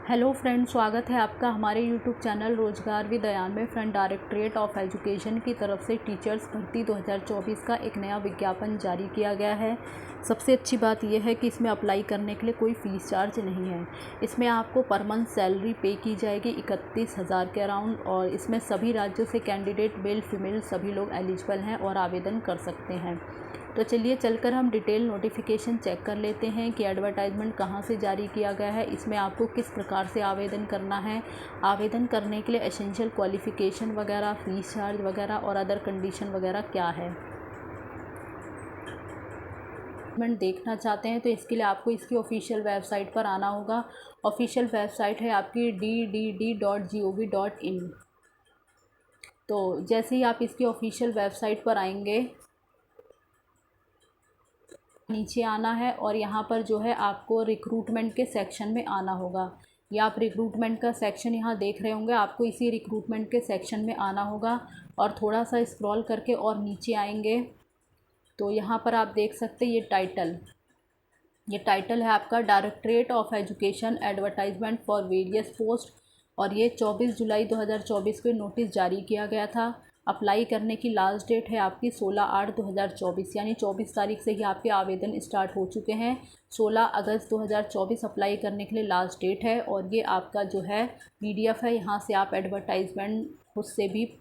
Hello friend, स्वागत है आपका हमारे यूट्यूब चैनल रोजगार विद अयान में। फ्रेंड, डायरेक्टरेट ऑफ एजुकेशन की तरफ से टीचर्स भर्ती 2024 का एक नया विज्ञापन जारी किया गया है। सबसे अच्छी बात यह है कि इसमें अप्लाई करने के लिए कोई फ़ीस चार्ज नहीं है। इसमें आपको पर मंथ सैलरी पे की जाएगी 31,000 के अराउंड, और इसमें सभी राज्यों से कैंडिडेट मेल फीमेल सभी लोग एलिजिबल हैं और आवेदन कर सकते हैं। तो चलिए चलकर हम डिटेल नोटिफिकेशन चेक कर लेते हैं कि एडवर्टाइजमेंट कहाँ से जारी किया गया है, इसमें आपको किस प्रकार से आवेदन करना है, आवेदन करने के लिए एसेंशियल क्वालिफ़िकेशन वगैरह, फ़ीस चार्ज वगैरह और अदर कंडीशन वगैरह क्या है। देखना चाहते हैं तो इसके लिए आपको इसकी ऑफिशियल वेबसाइट पर आना होगा। ऑफिशियल वेबसाइट है आपकी ddd.gov.in। तो जैसे ही आप इसकी ऑफिशियल वेबसाइट पर आएंगे, नीचे आना है और यहाँ पर जो है आपको रिक्रूटमेंट के सेक्शन में आना होगा। या आप रिक्रूटमेंट का सेक्शन यहाँ देख रहे होंगे, आपको इसी रिक्रूटमेंट के सेक्शन में आना होगा और थोड़ा सा स्क्रॉल करके और नीचे आएंगे तो यहाँ पर आप देख सकते हैं ये टाइटल है आपका directorate of education advertisement for various post, और ये 24 जुलाई 2024 को नोटिस जारी किया गया था। अप्लाई करने की लास्ट डेट है आपकी 16/8/2024, यानी 24 तारीख से ही आपके आवेदन स्टार्ट हो चुके हैं। 16 अगस्त 2024 अप्लाई करने के लिए लास्ट डेट है। और ये आपका जो है PDF है, यहाँ से आप एडवर्टाइजमेंट खुद से भी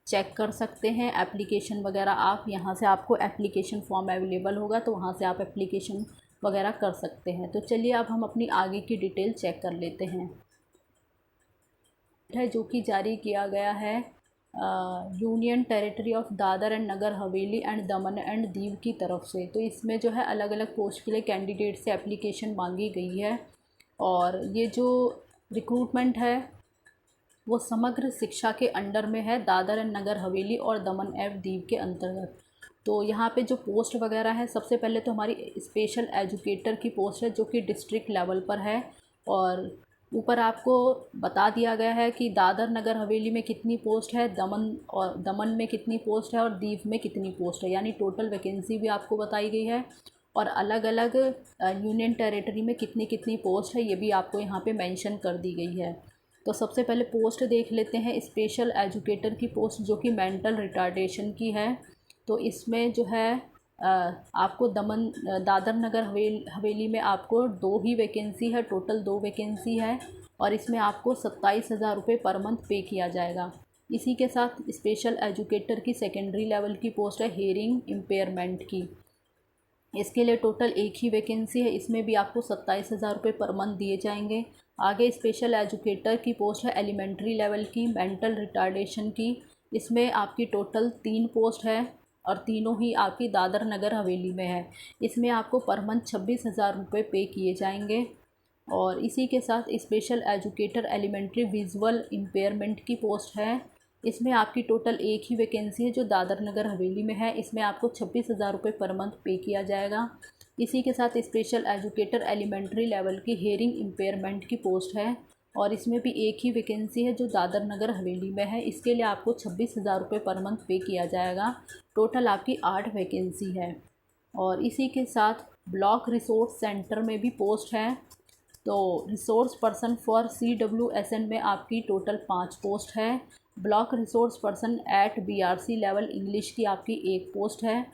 चेक कर सकते हैं। एप्लीकेशन वगैरह आप यहाँ से, आपको एप्लीकेशन फॉर्म अवेलेबल होगा तो वहाँ से आप एप्लीकेशन वगैरह कर सकते हैं। तो चलिए अब हम अपनी आगे की डिटेल चेक कर लेते हैं जो कि जारी किया गया है union territory of Dadra and Nagar Haveli and Daman and Diu की तरफ से। तो इसमें जो है अलग अलग पोस्ट के लिए कैंडिडेट से एप्लीकेशन मांगी गई है। और ये जो रिक्रूटमेंट है वो समग्र शिक्षा के अंडर में है, दादर एंड नगर हवेली और दमन एवं दीव के अंतर्गत। तो यहाँ पे जो पोस्ट वगैरह है, सबसे पहले तो हमारी स्पेशल एजुकेटर की पोस्ट है जो कि डिस्ट्रिक्ट लेवल पर है। और ऊपर आपको बता दिया गया है कि दादर नगर हवेली में कितनी पोस्ट है, दमन में कितनी पोस्ट है और दीव में कितनी पोस्ट है, यानी टोटल वैकेंसी भी आपको बताई गई है। और अलग अलग यूनियन टेरिटरी में कितनी कितनी पोस्ट है ये भी आपको यहाँ पे मेंशन कर दी गई है। तो सबसे पहले पोस्ट देख लेते हैं स्पेशल एजुकेटर की पोस्ट, जो कि मेंटल रिटार्डेशन की है। तो इसमें जो है आपको दादर नगर हवेली में आपको 2 ही वैकेंसी है, टोटल 2 वैकेंसी है। और इसमें आपको 27,000 रुपये पर मंथ पे किया जाएगा। इसी के साथ स्पेशल एजुकेटर की सेकेंडरी लेवल की पोस्ट है हेयरिंग इम्पेयरमेंट की। इसके लिए टोटल 1 ही वैकेंसी है, इसमें भी आपको 27,000 रुपये पर मंथ दिए जाएंगे। आगे स्पेशल एजुकेटर की पोस्ट है एलिमेंट्री लेवल की मेंटल रिटार्डेशन की। इसमें आपकी टोटल 3 पोस्ट है और तीनों ही आपकी दादर नगर हवेली में है। इसमें आपको पर मंथ 26,000 रुपये पे किए जाएंगे। और इसी के साथ special educator elementary visual impairment की पोस्ट है। इसमें आपकी टोटल 1 ही वैकेंसी है जो दादर नगर हवेली में है। इसमें आपको 26,000 रुपये पर मंथ पे किया जाएगा। इसी के साथ स्पेशल एजुकेटर एलिमेंट्री लेवल की हेयरिंग इम्पेयरमेंट की पोस्ट है और इसमें भी 1 ही वैकेंसी है जो दादर नगर हवेली में है। इसके लिए आपको 26,000 रुपये पर मंथ पे किया जाएगा। टोटल आपकी 8 वैकेंसी है। और इसी के साथ ब्लॉक रिसोर्स सेंटर में भी पोस्ट है। तो रिसोर्स पर्सन फॉर CWSN में आपकी टोटल 5 पोस्ट है। Block resource person at BRC level English की आपकी 1 पोस्ट है।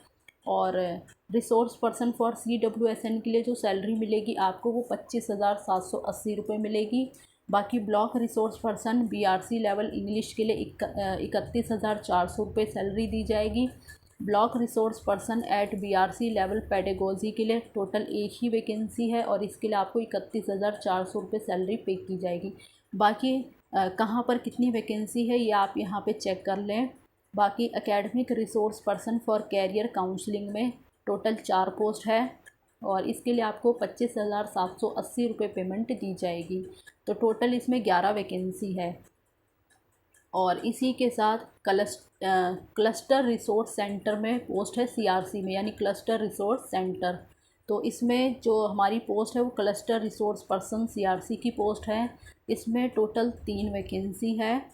और रिसोर्स पर्सन फॉर CWSN के लिए जो सैलरी मिलेगी आपको वो 25,780 रुपये मिलेगी। बाकी block resource person BRC level English के लिए 31,400 रुपये सैलरी दी जाएगी। Block resource person at BRC level pedagogy के लिए टोटल 1 ही वैकेंसी है और इसके लिए आपको 31,400 रुपये सैलरी पे की जाएगी। बाकी कहाँ पर कितनी वैकेंसी है ये आप यहाँ पे चेक कर लें। बाकी academic resource person for career counselling में टोटल 4 पोस्ट है और इसके लिए आपको 25,780 रुपये पेमेंट दी जाएगी। तो टोटल इसमें 11 वैकेंसी है। और इसी के साथ क्लस्टर रिसोर्स सेंटर में पोस्ट है CRC में, यानी क्लस्टर रिसोर्स सेंटर। तो इसमें जो हमारी पोस्ट है वो क्लस्टर रिसोर्स पर्सन CRC की पोस्ट है। इसमें टोटल 3 वैकेंसी है।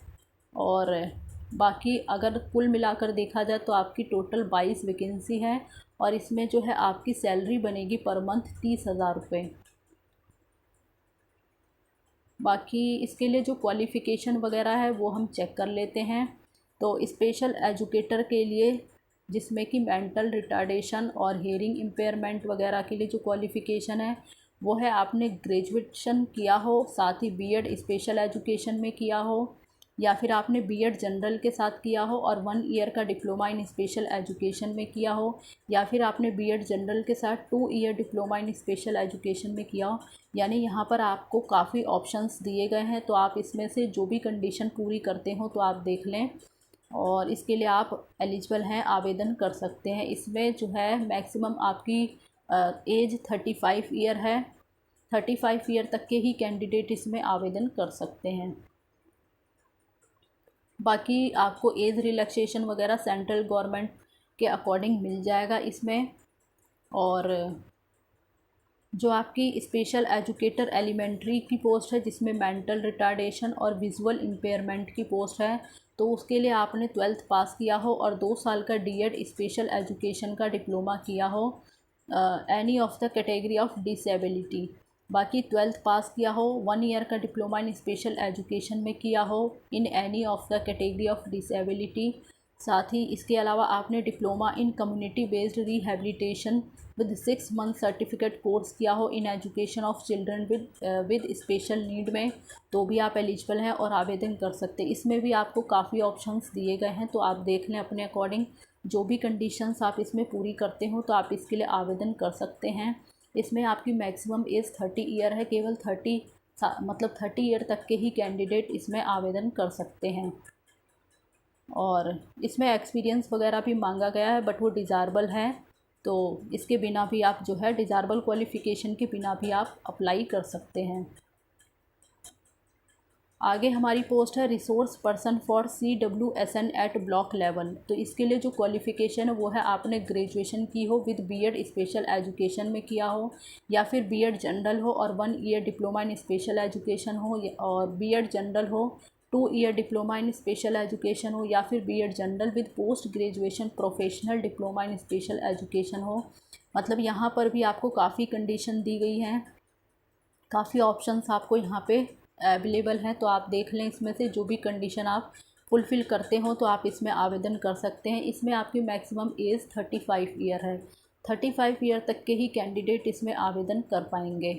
और बाकी अगर कुल मिलाकर देखा जाए तो आपकी टोटल 22 वैकेंसी है और इसमें जो है आपकी सैलरी बनेगी पर मंथ 30,000 रुपये। बाकी इसके लिए जो क्वालिफ़िकेशन वगैरह है वो हम चेक कर लेते हैं। तो स्पेशल एजुकेटर के लिए, जिसमें कि मेंटल रिटार्डेशन और हेयरिंग इम्पेयरमेंट वगैरह के लिए जो क्वालिफ़िकेशन है वो है आपने ग्रेजुएशन किया हो, साथ ही बीएड स्पेशल एजुकेशन में किया हो, या फिर आपने बीएड जनरल के साथ किया हो और 1 ईयर का डिप्लोमा इन स्पेशल एजुकेशन में किया हो, या फिर आपने बीएड जनरल के साथ 2 year diploma in special education में किया हो। यानी यहाँ पर आपको काफ़ी ऑप्शंस दिए गए हैं, तो आप इसमें से जो भी कंडीशन पूरी करते हो तो आप देख लें और इसके लिए आप एलिजिबल हैं, आवेदन कर सकते हैं। इसमें जो है मैक्सिमम आपकी एज 35 ईयर है। 35 ईयर तक के ही कैंडिडेट इसमें आवेदन कर सकते हैं। बाकी आपको एज रिलैक्सेशन वगैरह सेंट्रल गवर्नमेंट के अकॉर्डिंग मिल जाएगा इसमें। और जो आपकी स्पेशल एजुकेटर एलिमेंट्री की पोस्ट है, जिसमें मेंटल रिटार्डेशन और विजुअल इम्पेयरमेंट की पोस्ट है, तो उसके लिए आपने 12th पास किया हो और 2 साल का डीएड स्पेशल एजुकेशन का डिप्लोमा किया हो, any of the category of disability. बाकी 12th पास किया हो, 1 ईयर का डिप्लोमा इन स्पेशल एजुकेशन में किया हो in any of the category of disability. साथ ही इसके अलावा आपने diploma in community based rehabilitation with 6 month certificate course किया हो in education of children with special need में, तो भी आप एलिजिबल हैं और आवेदन कर सकते हैं। इसमें भी आपको काफ़ी ऑप्शंस दिए गए हैं, तो आप देख लें अपने अकॉर्डिंग। जो भी कंडीशंस आप इसमें पूरी करते हो तो आप इसके लिए आवेदन कर सकते हैं। इसमें आपकी मैक्सिमम एज 30 ईयर है। केवल 30 ईयर तक के ही कैंडिडेट इसमें आवेदन कर सकते हैं। और इसमें एक्सपीरियंस वगैरह भी मांगा गया है, बट वो डिज़ायरेबल है, तो इसके बिना भी आप जो है डिज़ायरेबल क्वालिफ़िकेशन के बिना भी आप अप्लाई कर सकते हैं। आगे हमारी पोस्ट है resource person for CWSN at block level. तो इसके लिए जो क्वालिफ़िकेशन है वो है आपने ग्रेजुएशन की हो विद बीएड स्पेशल एजुकेशन में किया हो, या फिर बीएड जनरल हो और 1 year diploma in special education हो, और बीएड जनरल हो 2 year diploma in special education हो, या फिर BEd general with post graduation professional diploma in special education हो। मतलब यहाँ पर भी आपको काफ़ी कंडीशन दी गई हैं, काफ़ी ऑप्शंस आपको यहाँ पे अवेलेबल हैं, तो आप देख लें इसमें से जो भी कंडीशन आप फुलफ़िल करते हो तो आप इसमें आवेदन कर सकते हैं। इसमें आपकी मैक्सिमम एज 35 ईयर है। 35 ईयर तक के ही कैंडिडेट इसमें आवेदन कर पाएंगे।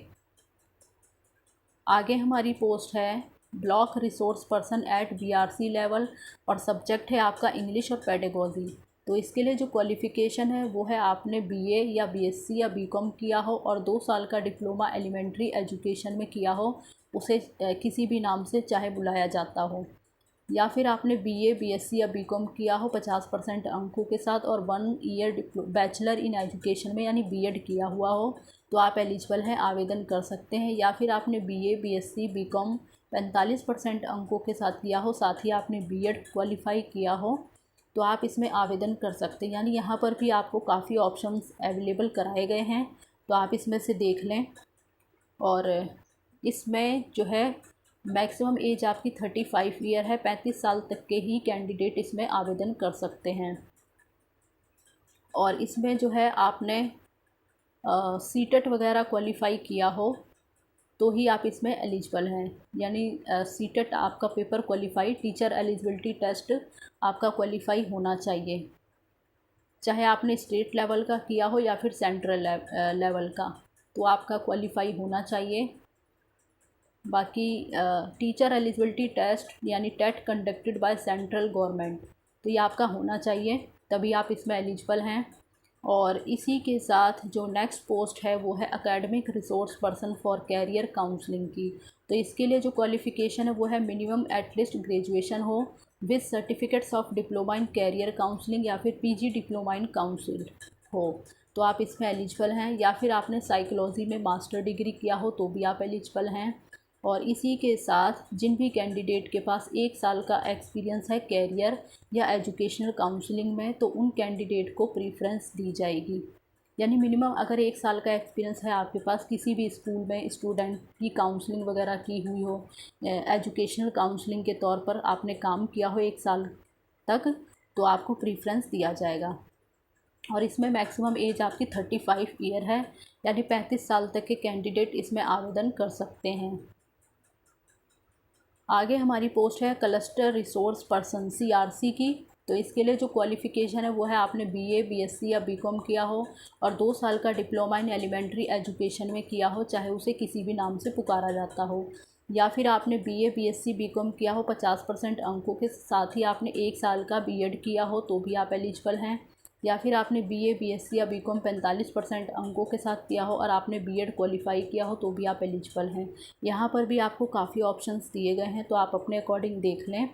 आगे हमारी पोस्ट है block resource person at BRC level, और सब्जेक्ट है आपका इंग्लिश और पेडागोजी। तो इसके लिए जो क्वालिफ़िकेशन है वो है आपने BA या BSc या BCom किया हो और 2 साल का डिप्लोमा एलिमेंट्री एजुकेशन में किया हो, उसे किसी भी नाम से चाहे बुलाया जाता हो, या फिर आपने BA BSc या BCom किया हो 50% अंकों के साथ और 1 ईयर बैचलर इन एजुकेशन में यानी बीएड किया हुआ हो, तो आप एलिजिबल हैं, आवेदन कर सकते हैं। या फिर आपने BA BSc BCom 45% अंकों के साथ किया हो, साथ ही आपने बीएड क्वालिफाई किया हो, तो आप इसमें आवेदन कर सकते हैं। यानी यहाँ पर भी आपको काफ़ी ऑप्शंस अवेलेबल कराए गए हैं, तो आप इसमें से देख लें। और इसमें जो है मैक्सिमम एज आपकी 35 ईयर है। 35 साल तक के ही कैंडिडेट इसमें आवेदन कर सकते हैं। और इसमें जो है आपने सीटेट वगैरह क्वालिफाई किया हो तो ही आप इसमें एलिजिबल हैं। यानी सीटेट आपका paper qualify, teacher eligibility test आपका क्वालिफाई होना चाहिए, चाहे आपने स्टेट लेवल का किया हो या फिर सेंट्रल लेवल का, तो आपका क्वालिफाई होना चाहिए। बाकी टीचर एलिजिबिलिटी टेस्ट यानी TET conducted by central government, तो ये आपका होना चाहिए, तभी आप इसमें एलिजिबल हैं। और इसी के साथ जो नेक्स्ट पोस्ट है वो है academic resource person for career counselling की। तो इसके लिए जो क्वालिफ़िकेशन है वो है मिनिमम एटलीस्ट ग्रेजुएशन हो with certificates of diploma in career counselling या फिर PG डिप्लोमा इन काउंसिल हो, तो आप इसमें एलिजिबल हैं। या फिर आपने साइकोलॉजी में मास्टर डिग्री किया हो तो भी आप एलिजिबल हैं। और इसी के साथ जिन भी कैंडिडेट के पास 1 साल का एक्सपीरियंस है कैरियर या एजुकेशनल काउंसलिंग में, तो उन कैंडिडेट को प्रीफ्रेंस दी जाएगी। यानी मिनिमम अगर 1 साल का एक्सपीरियंस है आपके पास, किसी भी स्कूल में स्टूडेंट की काउंसलिंग वगैरह की हुई हो, एजुकेशनल काउंसलिंग के तौर पर आपने काम किया हो 1 साल तक, तो आपको प्रीफ्रेंस दिया जाएगा। और इसमें मैक्सिमम एज आपकी 35 ईयर है, यानी 35 साल तक के कैंडिडेट इसमें आवेदन कर सकते हैं। आगे हमारी पोस्ट है क्लस्टर रिसोर्स पर्सन CRC की। तो इसके लिए जो क्वालिफ़िकेशन है वो है आपने BA BSc या BCom किया हो और 2 साल का डिप्लोमा इन एलिमेंट्री एजुकेशन में किया हो, चाहे उसे किसी भी नाम से पुकारा जाता हो, या फिर आपने BA BSc BCom किया हो 50% अंकों के साथ ही आपने 1 साल का B.Ed किया हो तो भी आप एलिजिबल हैं, या फिर आपने BA BSc या BCom 45% अंकों के साथ किया हो और आपने B.Ed क्वालिफाई किया हो तो भी आप एलिजिबल हैं। यहाँ पर भी आपको काफ़ी ऑप्शंस दिए गए हैं, तो आप अपने अकॉर्डिंग देख लें।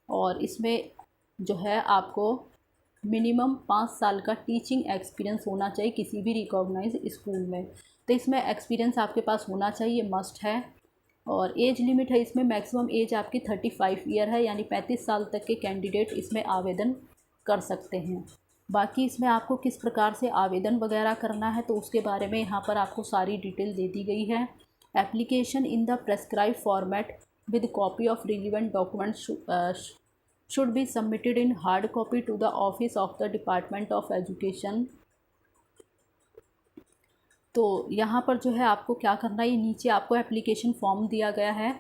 और इसमें जो है आपको मिनिमम 5 साल का टीचिंग एक्सपीरियंस होना चाहिए किसी भी रिकॉग्नाइज स्कूल में। तो इसमें एक्सपीरियंस आपके पास होना चाहिए, मस्ट है। और एज लिमिट है इसमें, मैक्सिमम एज आपकी 35 ईयर है, यानी 35 साल तक के कैंडिडेट इसमें आवेदन कर सकते हैं। बाकी इसमें आपको किस प्रकार से आवेदन वगैरह करना है तो उसके बारे में यहाँ पर आपको सारी डिटेल दे दी गई है। Application in the prescribe format with copy of relevant document should be submitted in hard copy to the office of the Department of Education। तो यहाँ पर जो है आपको क्या करना है, ये नीचे आपको एप्लीकेशन फॉर्म दिया गया है।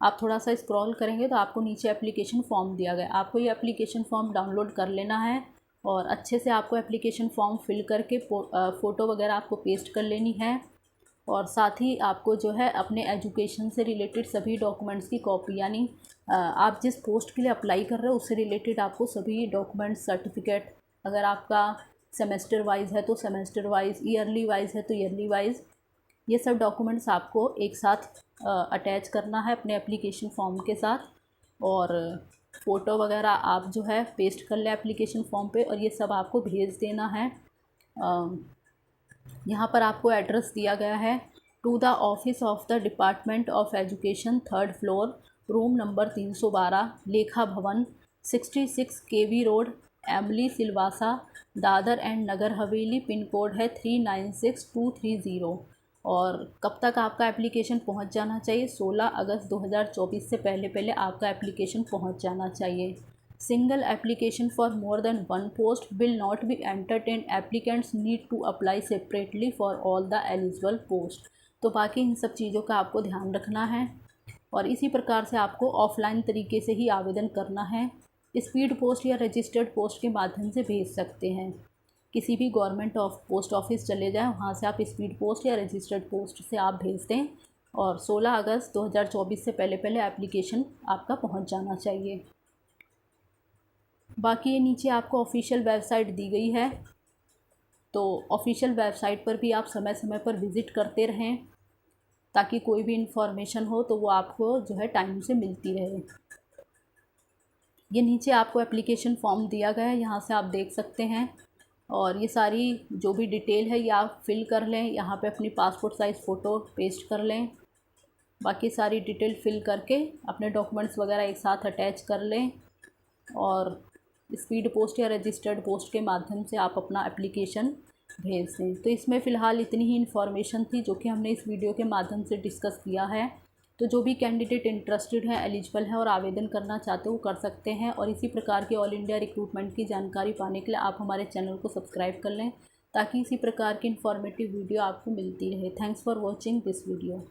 आप थोड़ा सा स्क्रॉल करेंगे तो आपको नीचे एप्लीकेशन फॉर्म दिया गया है। आपको ये एप्लीकेशन फॉर्म डाउनलोड कर लेना है और अच्छे से आपको एप्लीकेशन फॉर्म फिल करके फ़ोटो वगैरह आपको पेस्ट कर लेनी है। और साथ ही आपको जो है अपने एजुकेशन से रिलेटेड सभी डॉक्यूमेंट्स की कॉपी, यानी आप जिस पोस्ट के लिए अप्लाई कर रहे हो उससे रिलेटेड आपको सभी डॉक्यूमेंट्स, सर्टिफिकेट, अगर आपका सेमेस्टर वाइज है तो सेमेस्टर वाइज, ईयरली वाइज है तो ईयरली वाइज, ये सब डॉक्यूमेंट्स आपको एक साथ अटैच करना है अपने एप्लीकेशन फॉर्म के साथ। और फ़ोटो वगैरह आप जो है पेस्ट कर लें एप्लीकेशन फॉर्म पे और ये सब आपको भेज देना है। यहाँ पर आपको एड्रेस दिया गया है, to the office of the department of education, 3rd floor, room number 312, Lekha Bhavan, 66 KV road, Amli Silvassa, Dadra and Nagar Haveli. Pin code है 396230। और कब तक आपका एप्लीकेशन पहुँच जाना चाहिए, 16 अगस्त 2024 से पहले पहले आपका एप्लीकेशन पहुँच जाना चाहिए। Single application for more than one post will not be entertained. Applicants need to apply separately for all the eligible post। तो बाकी इन सब चीज़ों का आपको ध्यान रखना है और इसी प्रकार से आपको ऑफलाइन तरीके से ही आवेदन करना है। स्पीड पोस्ट या रजिस्टर्ड पोस्ट के माध्यम से भेज सकते हैं। किसी भी गवर्नमेंट पोस्ट ऑफिस चले जाएं, वहाँ से आप स्पीड पोस्ट या रजिस्टर्ड पोस्ट से आप भेज दें और 16 अगस्त 2024 से पहले पहले एप्लीकेशन आपका पहुँच जाना चाहिए। बाकी ये नीचे आपको ऑफिशियल वेबसाइट दी गई है, तो ऑफिशियल वेबसाइट पर भी आप समय समय पर विज़िट करते रहें ताकि कोई भी इन्फॉर्मेशन हो तो वो आपको जो है टाइम से मिलती रहे। ये नीचे आपको एप्लीकेशन फॉर्म दिया गया है, यहाँ से आप देख सकते हैं। और ये सारी जो भी डिटेल है ये आप फिल कर लें, यहाँ पे अपनी पासपोर्ट साइज़ फ़ोटो पेस्ट कर लें। बाकी सारी डिटेल फिल करके अपने डॉक्यूमेंट्स वगैरह एक साथ अटैच कर लें और स्पीड पोस्ट या रजिस्टर्ड पोस्ट के माध्यम से आप अपना एप्लीकेशन भेज दें। तो इसमें फ़िलहाल इतनी ही इन्फॉर्मेशन थी जो कि हमने इस वीडियो के माध्यम से डिस्कस किया है। तो जो भी कैंडिडेट इंटरेस्टेड है, एलिजिबल है और आवेदन करना चाहते हो कर सकते हैं। और इसी प्रकार के ऑल इंडिया रिक्रूटमेंट की जानकारी पाने के लिए आप हमारे चैनल को सब्सक्राइब कर लें ताकि इसी प्रकार की इन्फॉर्मेटिव वीडियो आपको मिलती रहे। Thanks for watching this video.